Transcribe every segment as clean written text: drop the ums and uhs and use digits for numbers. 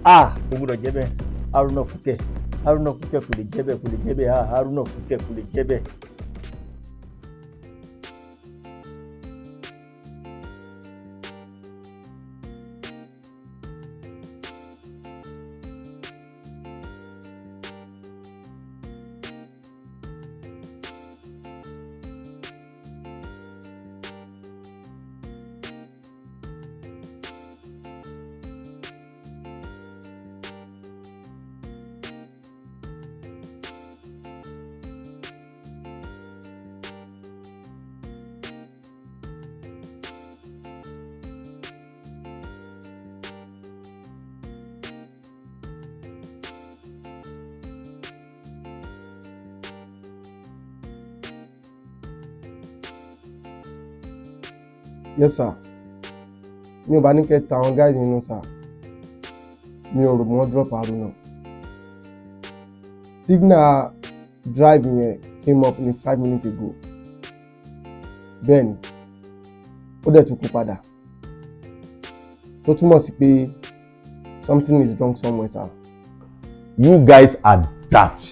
kò gbọ́dọ̀ jẹ́ bẹ́ẹ̀. Haruna Kúkẹ́ kò lè jẹ́ bẹ́ẹ̀, Haruna Kúkẹ́ kò lè jẹ́ bẹ́ẹ̀. Yes sir. Mi ò bá ní kẹ́ ta àwọn guys nínú sir. Mi ò rò mọ́ drop Haruna. Signal drive yẹn came up ní 5 minutes ago. Bẹ́ẹ̀ni, ó dẹ̀ tún kú padà. Tó túmọ̀ sí pé something is wrong somewhere sir. You guys are daft.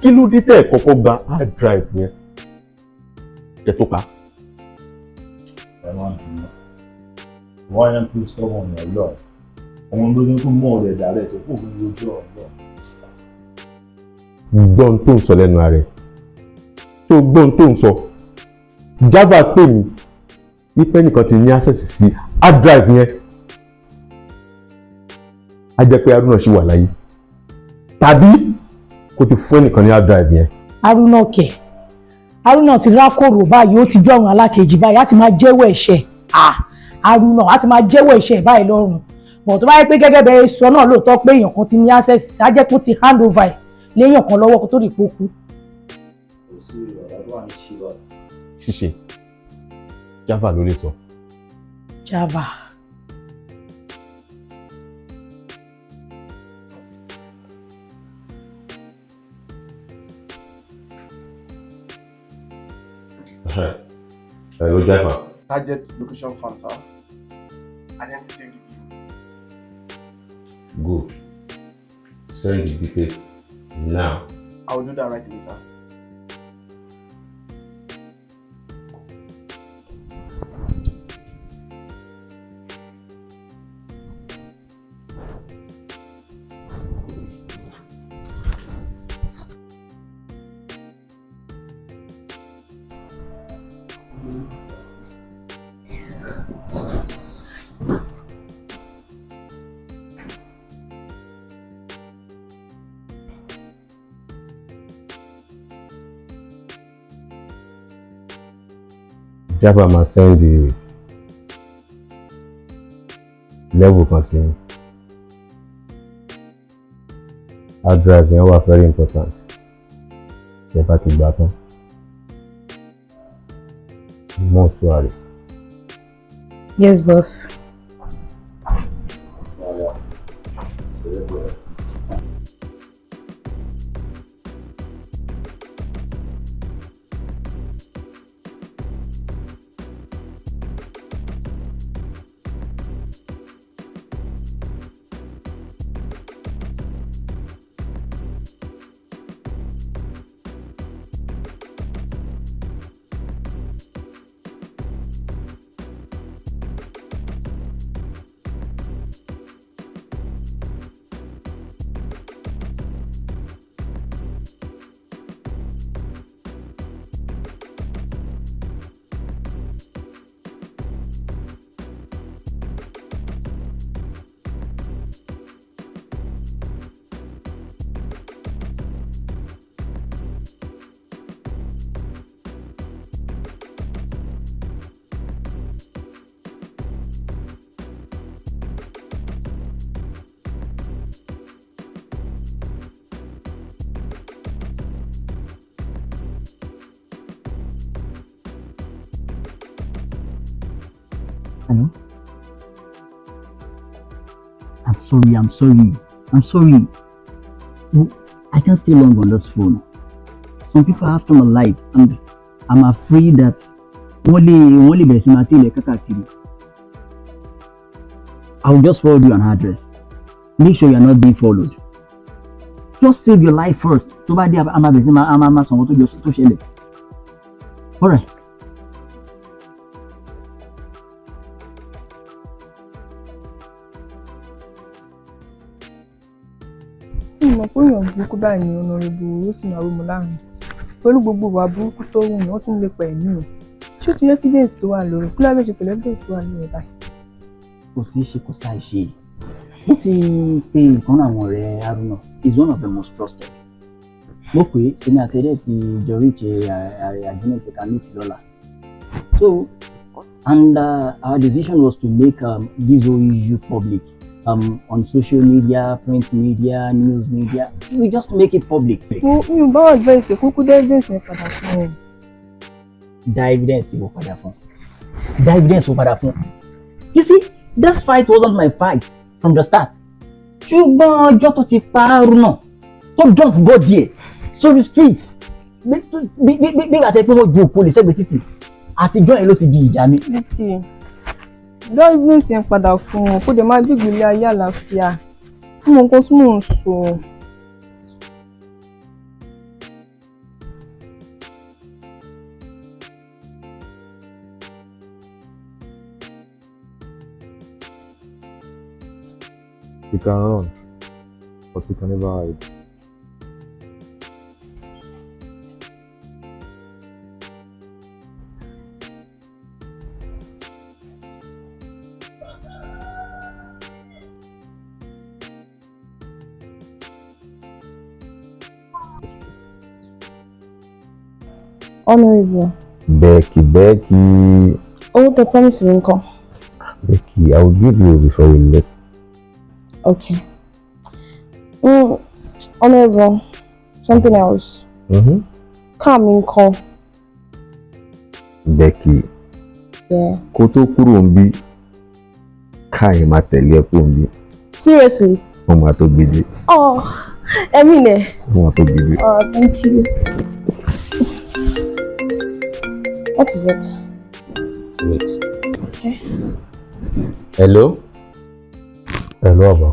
Kí ló dé tẹ́ kọ́kọ́ gba hard drive yẹn? Kẹ́ tó pa. Why don't you stop on your lord? Àwọn olóyún tó mọ̀ rẹ̀ dàrẹ́ tó kò fún ojú ọ̀gbọ́n. Gbọ́n tó ń sọ lẹ́nu ààrẹ. Tó gbọ́n tó ń sọ. Java pè mí. Wípé nìkan ti ní access sí hard drive yẹn. A jẹ́ pé Haruna ṣì wà láyé. Tàbí kò ti fún ẹnìkan ní hard drive yẹn. Haruna ti rákòrò báyìí, ó ti dọ̀rùn alákejì báyìí, á ti máa jẹ́wọ́ ẹ̀ṣẹ̀. Haruna á ti máa jẹ́wọ́ ẹ̀ṣẹ̀ báyìí lọ́rùn. Bọ̀ tó bá yẹ pé gẹ́gẹ́ bẹ́ẹ̀ sọ náà lóòótọ́ pé èèyàn kan ti ní access, á jẹ́ kó ti hand over ẹ̀ léèyàn kan lọ́wọ́ kó tó di pé ó kú. Kò sí ọ̀rọ̀ tó wà ní ṣíbà. Ṣíṣe. Java ló lè sọ. Java. Hello, Java. Target location found sir. Identity review. Good. Send the details now. I will do that right away sir. Java máa send the level kan sí hard drive yẹn wà very important. Ṣé bá ti gbà tán? Mortuary. Yes, boss. Hello? I'm sorry. I can't stay long on this phone. Some people have come alive and I'm afraid that wọ́n lè bẹ̀rẹ̀ sí máa tẹ̀lé kákàkiri. I'll just forward you an address. Make sure you're not being followed. Just save your life first. Tó bá dé I'm sanwó tó ṣẹlẹ̀. Alright. Mo pé èèyàn burúkú báyìí ni Honourable Aromolaran. Pẹ̀lú gbogbo ìwà burúkú tó wù wọ́n tún lè pa ẹ̀mí o. Ṣé o ti rí evidence tó wà lórí? Kí ló fẹ́ ṣe pẹ̀lú evidence tó wà lórí báyìí? Kò sí ṣe kò sáì ṣe. Mo ti pe ìkan àwọn ọ̀rẹ́ Haruna. He's one of the most trusted. Mo pé èmi àti ẹ̀rẹ́ ti jọ reach agreement pé ká meet lọ́la. So, and our decision was to make this whole issue public. On social media, print media, news media, we just make it public. You bá advice kúkú dá evidence yẹn padà fún ẹ. Dá evidence wo padà fún. Dá evidence wo padà fún. You see, this fight wasn't my fight from the start. Ṣùgbọ́n ọjọ́ tó ti parun náà, tó jump go there, so the street, bí àti pé wọ́n ju police ẹgbẹ́ títì, àtijọ́ yẹn ló ti di ìjà mi. Dá evidence yẹn padà fún wọn kó dẹ̀ máa gbégbé ilé ayé àlàáfíà. Fún wọn nǹkan tí mò ń sọ. You can run, but you can never hide. Honourable. Becky. Oh, the promise will come. Becky, I will give you before you leave. Okay. Honourable, something else. Come in, call. Becky. Yeah. Kó tó kúrò ńbí, káyé máa tẹ̀lé ẹ kúrò ńbí. Seriously? Wọ́n máa tó gbèdé. Oh, I mean it. Wọ́n máa tó gbèdé. Oh, thank you. What is it? Wait. Okay. Hello? Hello, Abba.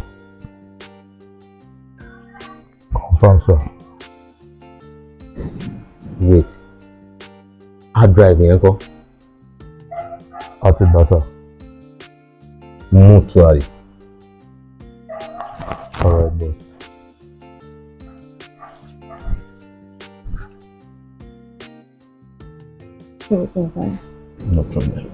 Confirm, sir. Wait. Hard drive yẹn kọ́. Happy data. Mortuary. All right, boss. Everything fine. No problem.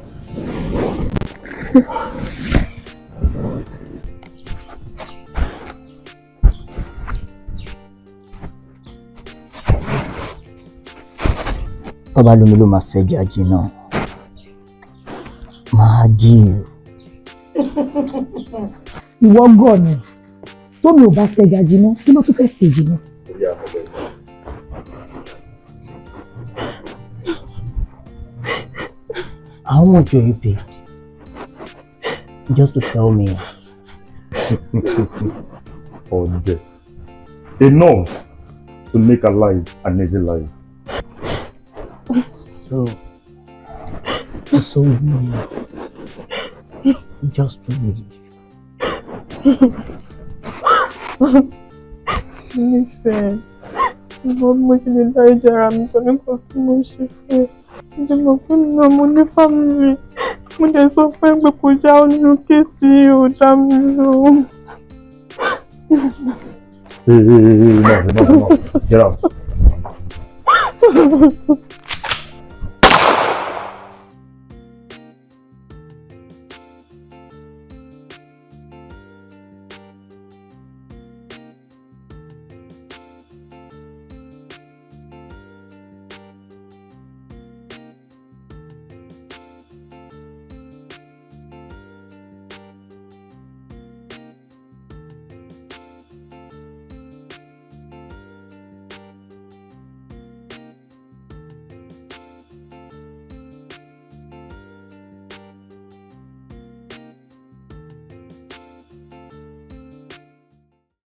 Tọ́ba lómi ló máa ṣẹja jìnnà. Máa jí o. Ìwọ gọ̀ ni. Tómi ò bá ṣẹja jìnnà, kí ló tún fẹ́ ṣe jìnnà? How much will you pay? Just to tell me. Oh, dear. Enough to make a life an easy life. So weird. Just weird. Nífẹ̀ẹ́, ìwọ mo ṣe lè dá ìjà ara mi pẹ̀lú nǹkan tí mo ṣe fún ẹ. Mo mọ̀ pé mi náà mo ní fámìlì. Mo dẹ̀ sọ pé kò já ọ nínú kéèsì ò dá mi lóhùn. Hey, no. Get out.